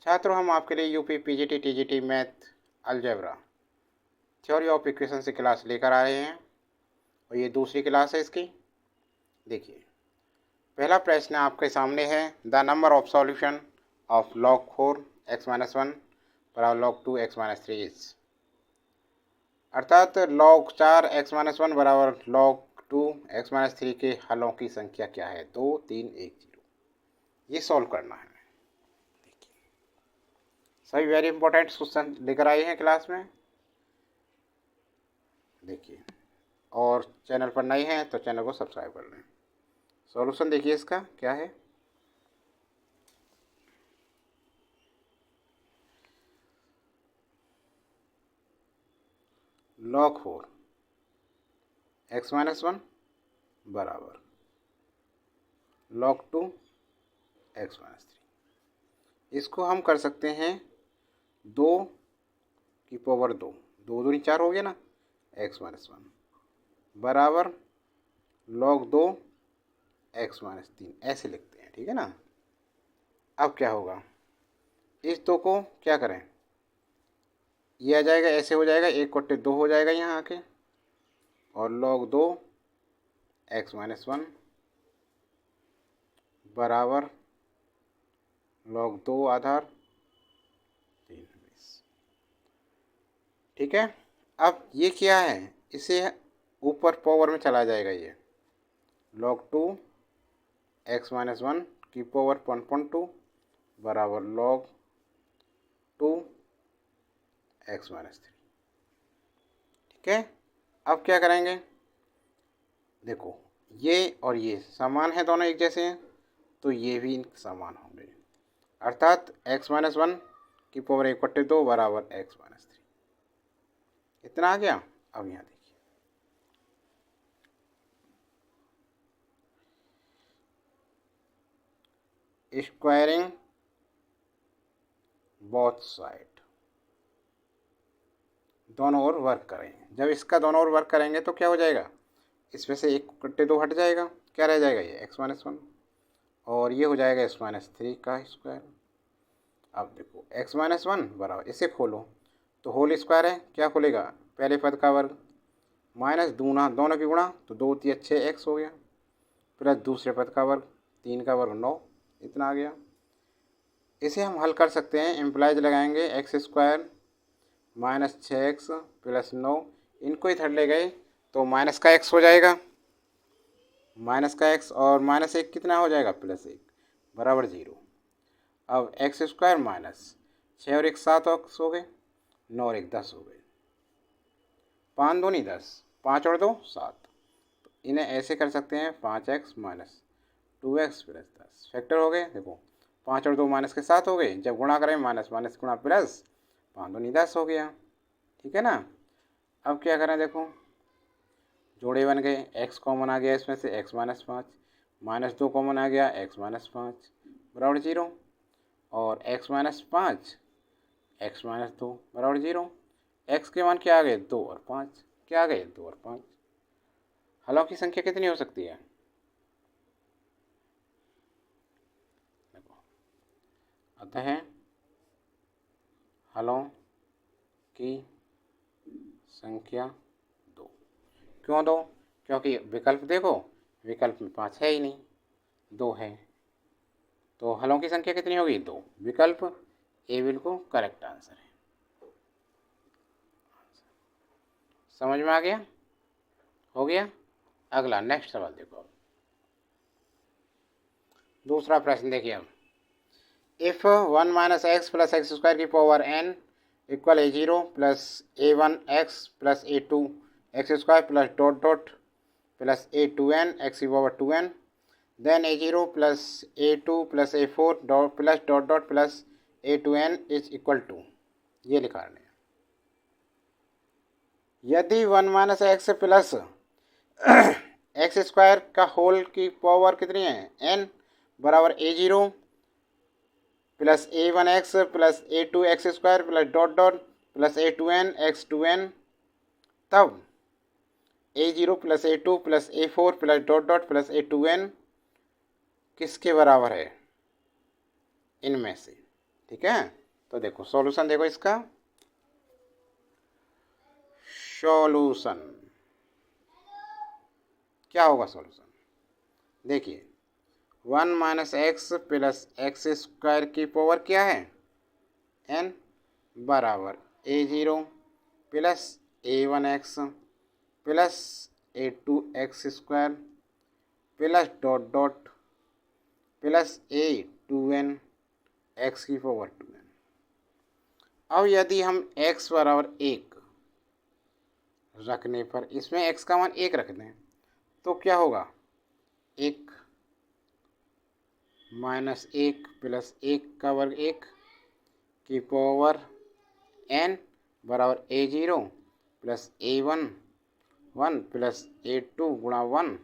छात्रों, हम आपके लिए UP PGT TGT math algebra theory of equation से क्लास लेकर आए हैं और ये दूसरी क्लास है इसकी। देखिए, पहला प्रश्न आपके सामने है, the number of solution of log 4 x-1 बराबर log 2 x-3 इज, अर्थात log 4 x-1 बराबर log 2 x-3 के हलों की संख्या क्या है। 2 3 1 0 ये सॉल्व करना है। सभी वेरी इंपॉर्टेंट क्वेश्चन लेकर आए हैं क्लास में। देखिए, और चैनल पर नए हैं तो चैनल को सब्सक्राइब कर लें। सॉल्यूशन देखिए इसका क्या है। log 4 x-1 बराबर log 2 x-3। इसको हम कर सकते हैं 2 की पावर 2, 2 दूनी 4 हो गया ना, x-1 बराबर log 2 x-3 ऐसे लिखते हैं, ठीक है ना। अब क्या होगा, इस 2 को क्या करें, ये आ जाएगा, ऐसे हो जाएगा, 1 कोटे 2 हो जाएगा यहाँ आके, और log 2 x-1 बराबर log 2 आधार 3। ठीक है। अब ये क्या है, इसे ऊपर पावर में चला जाएगा, ये log 2 x-1 की पावर 1.2 बराबर log 2 x-3। ठीक है। अब क्या करेंगे, देखो ये और ये समान है, दोनों एक जैसे हैं, तो ये भी समान होंगे, अर्थात x-1 की पावर 1/2 बराबर x-3। इतना आ गया। अब यहाँ देखिए, स्क्वायरिंग बोथ साइड, दोनों ओर वर्क करें। जब इसका दोनों ओर वर्क करेंगे तो क्या हो जाएगा, इसमें से 1/2 हट जाएगा, क्या रह जाएगा, ये x-1 और ये हो जाएगा x-3 का स्क्वायर। अब देखो x-1 बराबर, इसे खोलो तो होल स्क्वायर है, क्या खोलेगा, पहले पद का वर्ग माइनस दूना दोनों की गुणा, तो 2 3 6 x हो गया, प्लस दूसरे पद का वर्ग 3 का वर्ग 9, इतना आ गया। इसे हम हल कर सकते हैं, इम्प्लाइज लगाएंगे, x² माइनस 6x प्लस 9, इनको इधर ले गए तो माइनस का x हो जाएगा, माइनस का x और माइनस 1 कितना हो जाएगा, +1 बराबर 0। अब x² माइनस 6 और 1 7 x हो गए, 9 और 1 10 हो गए, 5 दूनी 10, 5 और 2 7, तो इन्हें ऐसे कर सकते हैं, 5x minus 2x plus 10 factor हो गए। देखो 5 और 2 माइनस के 7 हो गए, जब गुणा करें माइनस माइनस गुणा प्लस, 5 दूनी 10 हो गया, ठीक है ना। अब क्या करें, देखो जोड़े बन गए, x कॉमन आ गया इसमें से, x-5 माइनस 2 कॉमन आ गया, x-5 बराबर 0, और x-5 x-2 बराबर 0। x के मान क्या आ गए, 2 और 5, क्या आ गए, 2 और 5। हलों की संख्या कितनी हो सकती है, देखो अतः हलों की संख्या 2। क्यों 2, क्योंकि विकल्प देखो, विकल्प में 5 है ही नहीं, 2 है, तो हलों की संख्या कितनी होगी, 2। विकल्प ए बिल्कुल करेक्ट आंसर है। समझ में आ गया, हो गया। अगला नेक्स्ट सवाल देखो, दूसरा प्रश्न देखिए। अब if 1 minus x plus x² की power n equal a0 plus a1x plus a2x² plus dot dot plus a2n x की power 2n, then a0 plus a2 plus a4 dot dot plus a2n is equal to, ये लिखा है। यदि 1 minus x plus x² का whole की power कितनी है, n बराबर a0 plus a1x plus a2x² plus dot dot plus a2n x2n, तब a0 plus a2 plus a4 plus dot dot plus a2n किसके बराबर है, इनमें से, ठीक है, तो देखो सॉल्यूशन देखो इसका, सॉल्यूशन क्या होगा सॉल्यूशन, देखिए 1 minus x plus x square की पावर क्या है n बराबर a0 plus a1x plus a2x square plus dot dot plus a2n x की पावर 2n। अब यदि हम x बराबर 1 रखने पर इसमें x का मान 1 रख दें तो क्या होगा, 1 माइनस 1 प्लस 1 का वर्ग 1 की पावर n बराबर a0 plus a1 1 plus a2 गुणा 1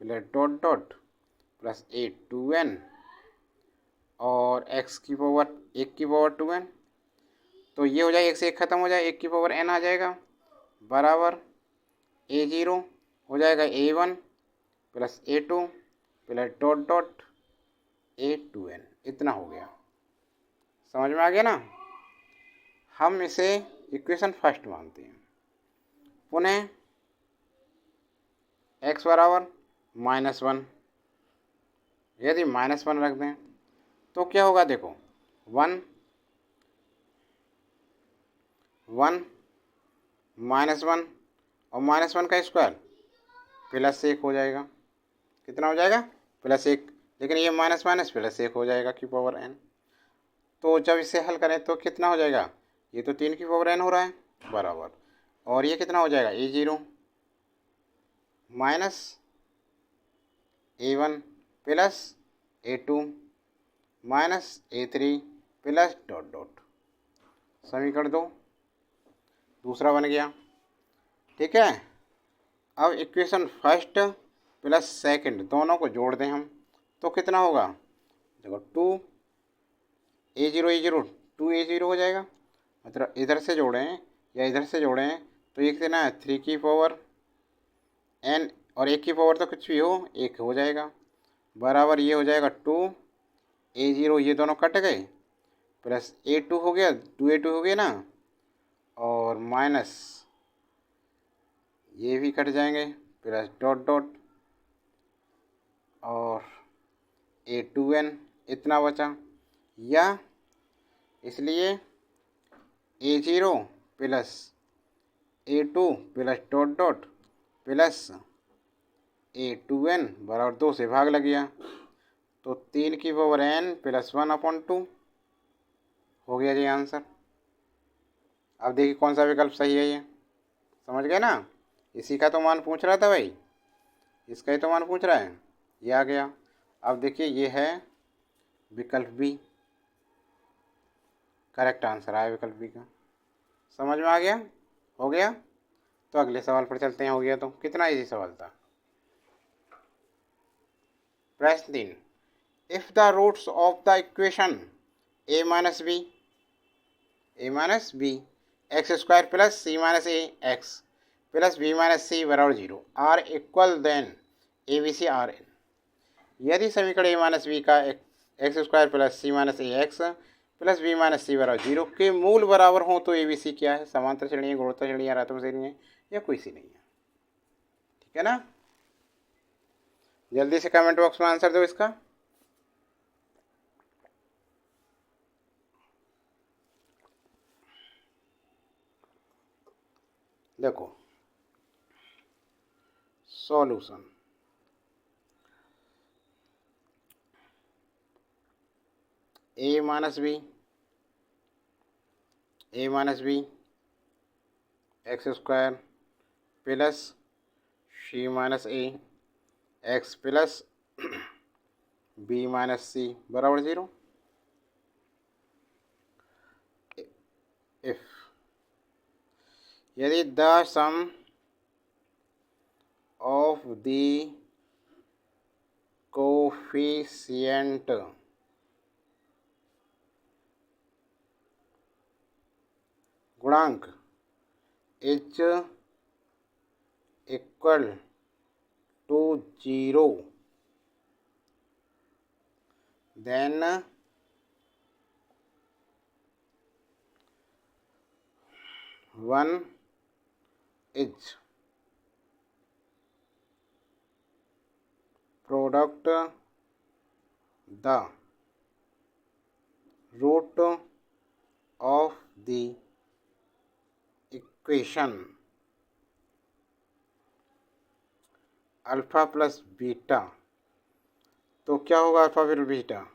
plus dot dot plus a2n और x की पावर 1 की पावर 2n। तो ये हो जाए 1 से 1 खत्म हो जाए, 1 की पावर n आ जाएगा बराबर a0 हो जाएगा a1 plus a2 plus dot dot a2n, इतना हो गया। समझ में आ गया ना। हम इसे इक्वेशन फर्स्ट मानते हैं। पुनः x बराबर -1, यदि -1 रख दें तो क्या होगा, देखो 1 1 -1 और -1 का स्क्वायर +1 हो जाएगा। कितना हो जाएगा, +1, लेकिन ये माइनस माइनस +1 हो जाएगा की पावर n। तो जब इसे हल करें तो कितना हो जाएगा, ये तो 3 की पावर n हो रहा है बराबर, और ये कितना हो जाएगा a0 minus a1 plus a2 minus a3 plus dot dot, समीकरण 2 दूसरा बन गया। ठीक है, अब इक्वेशन फर्स्ट प्लस सेकंड दोनों को जोड़ दें हम तो कितना होगा, देखो 2 a0 2 a0 हो जाएगा, मतलब इधर से जोड़ें या इधर से जोड़ें तो ये कितना है 3 की पावर n और 1 की पावर तो कुछ भी हो 1 हो जाएगा बराबर, ये हो जाएगा 2 a0, ये दोनों कट गए, प्लस a2 हो गया, 2a2 हो गया ना, और माइनस ये भी कट जाएंगे, प्लस डॉट डॉट और a2n इतना बचा, या इसलिए a0 plus a2 plus dot dot plus a2n बराबर 2 से भाग लग गया, तो 3 की पावर n प्लस 1/2 हो गया जी आंसर। अब देखिए कौन सा विकल्प सही है, ये समझ गए ना, इसी का तो मान पूछ रहा था भाई, इसका ही तो मान पूछ रहा है, ये आ गया। अब देखिए ये है विकल्प बी, करेक्ट आंसर आया विकल्प बी का। समझ में आ गया, हो गया। तो अगले सवाल पर चलते हैं, हो गया तो कितना इजी सवाल था। प्रश्न 3, if the roots of the equation a minus B x square plus C minus A x plus B minus सी बराबर 0 are equal then A B C are in. यदि समीकरण a माइनस बी का X square plus सी minus ए x plus B minus सी बराबर 0 के मूल बराबर हों तो ए बी सी क्या है, समांतर श्रेणी है, गुणोत्तर श्रेणी है, रात्मक श्रेणी है, या कोई सी नहीं है। ठीक है ना, जल्दी से कमेंट बॉक्स में आंसर दो इसका। देखो solution, a minus B x square plus C minus A x plus B minus सी बराबर 0 इफ यदि the sum of the coefficient गुणांक is equal to 0 then 1 is product the root of the equation alpha plus beta. तो क्या होगा alpha फिर beta?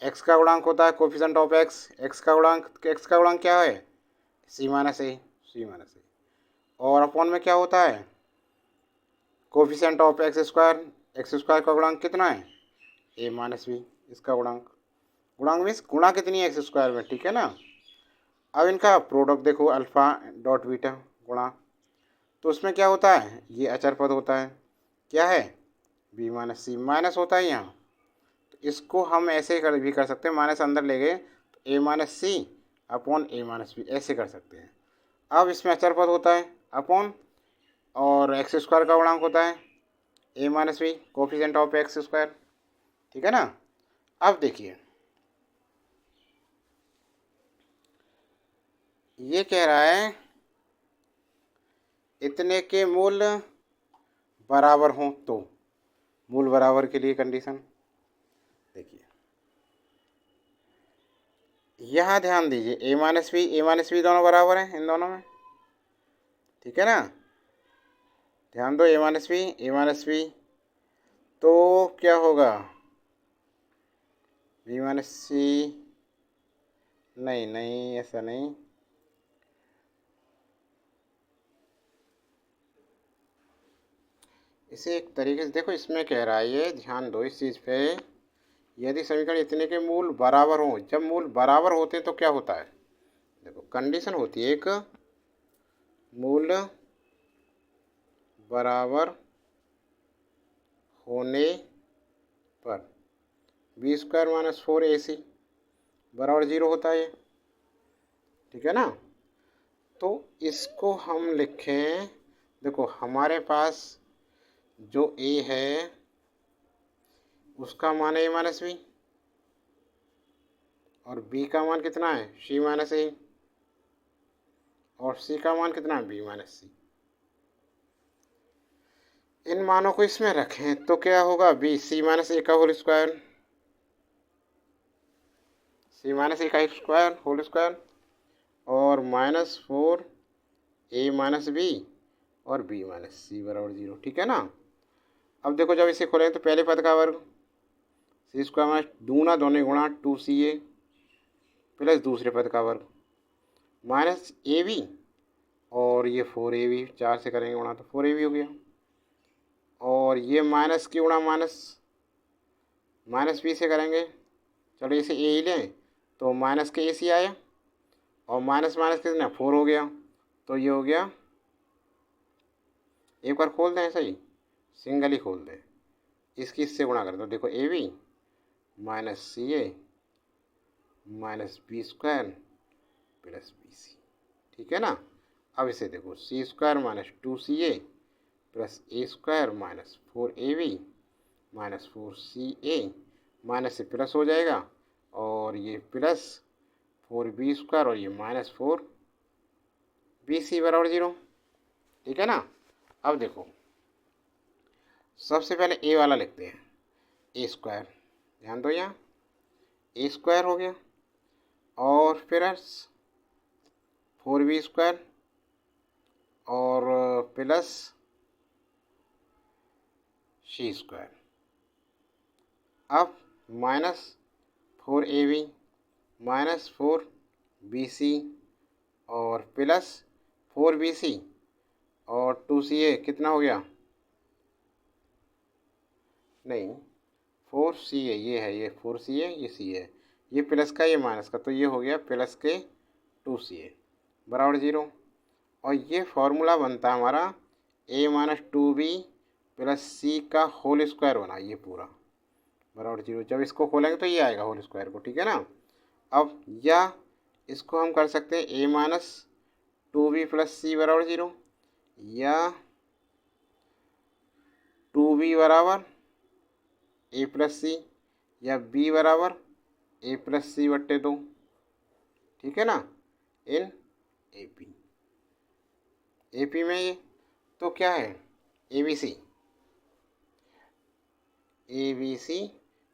X का गुणांक होता है कोफिशिएंट ऑफ एक्स। एक्स का गुणांक क्या है? सी माइनस ए। और अपॉन में क्या होता है? Coefficient of x square. X square का गुणांक कितना है? A minus B. इसका गुणांक मीन्स गुणा कितनी है एक्स स्क्वायर में, ठीक है ना। अब इनका प्रोडक्ट देखो, अल्फ़ा डॉट बीटा गुणा, तो उसमें क्या होता है? ये अचर पद होता है, क्या है? बी माइनस सी। माइनस होता है यहाँ, तो इसको हम ऐसे भी कर सकते हैं, माइनस अंदर ले गए तो ए माइनस सी अपॉन ए माइनस बी, ऐसे कर सकते हैं। अब इसमें अचर पद होता है अपॉन, और एक्स स्क्वायर का गुणांक होता है a minus b, coefficient of x square, ठीक है ना। अब देखिए, ये कह रहा है इतने के मूल बराबर हों तो। मूल बराबर के लिए कंडीशन देखिए, यहाँ ध्यान दीजिए, ए माइनस बी दोनों बराबर हैं इन दोनों में, ठीक है ना। ध्यान दो, ए माइनस बी तो क्या होगा? बी माइनस सी, नहीं ऐसा नहीं, इसे एक तरीके से देखो, इसमें कह रहा है ये, ध्यान दो इस चीज़ पे, यदि समीकरण इतने के मूल बराबर हों, जब मूल बराबर होते हैं तो क्या होता है? देखो कंडीशन होती है एक, मूल बराबर होने पर बी स्क्वायर माइनस 4ac बराबर 0 होता है, ठीक है ना। तो इसको हम लिखें, देखो हमारे पास जो ए है उसका मान है ए माइनस बी, और बी का मान कितना है? सी माइनस ए, और सी का मान कितना है? बी माइनस सी। इन मानों को इसमें रखें तो क्या होगा? बी सी माइनस ए का होल स्क्वायर, सी माइनस ए का स्क्वायर होल स्क्वायर, और -4 ए माइनस बी और बी माइनस सी बराबर 0, ठीक है ना। अब देखो, जब इसे खोलें तो पहले पद का वर्ग सी स्क्वायर माइनस दूना दोनों गुणा 2ca प्लस दूसरे पद का वर्ग माइनस ए बी, और ये 4ab 4 से करेंगे गुणा तो 4ab हो गया, और ये माइनस की गुणा माइनस बी से करेंगे, चलो इसे ए ही लें तो माइनस के ए सी आया, और माइनस माइनस कितना 4 हो गया, तो ये हो गया, एक बार खोल दें ऐसा ही, सिंगल ही खोल दें, इसकी इससे गुणा कर दो, देखो a b minus c a minus b square plus b c, ठीक है ना। अब इसे देखो, c square minus 2ca plus a square minus 4ab minus 4ca, minus से प्लस हो जाएगा, और ये प्लस 4b स्क्वायर, और ये माइनस 4bc बराबर 0, ठीक है ना। अब देखो, सबसे पहले ए वाला लिखते हैं, ए स्क्वायर, ध्यान दो यहाँ ए स्क्वायर हो गया, और फिर 4b स्क्वायर और प्लस सी स्क्वायर। अब -4ab माइनस 4bc और प्लस 4bc और 2ca कितना हो गया? नहीं, 4ca ये है, ये 4ca ये c है, ये प्लस का ये माइनस का, तो ये हो गया प्लस के 2ca बराबर 0, और ये फॉर्मूला बनता है हमारा a माइनस 2b प्लस सी का होल स्क्वायर बना, ये पूरा बराबर 0। जब इसको खोलेंगे तो ये आएगा होल स्क्वायर को, ठीक है ना। अब या इसको हम कर सकते हैं a माइनस 2b प्लस सी बराबर 0, या 2b बराबर a प्लस सी, या b बराबर a प्लस सी बट्टे 2, ठीक है ना, इन ए पी। AP में ये तो क्या है, ABC। ABC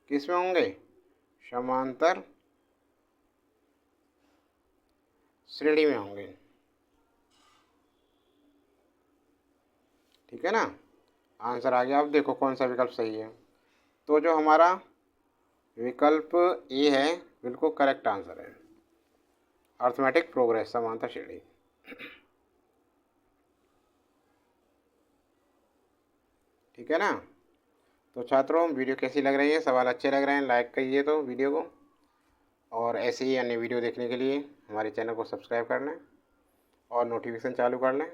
किस में होंगे, समांतर श्रेणी में होंगे। ठीक है ना, आंसर आ गया। अब देखो कौन सा विकल्प सही है। तो जो हमारा विकल्प ए है बिल्कुल करेक्ट आंसर है, अर्थमेटिक प्रोग्रेस, समांतर श्रेणी। ठीक है ना। तो छात्रों, वीडियो कैसी लग रही है, सवाल अच्छे लग रहे हैं, लाइक करिए तो वीडियो को, और ऐसे ही अन्य वीडियो देखने के लिए हमारे चैनल को सब्सक्राइब कर लें और नोटिफिकेशन चालू कर लें।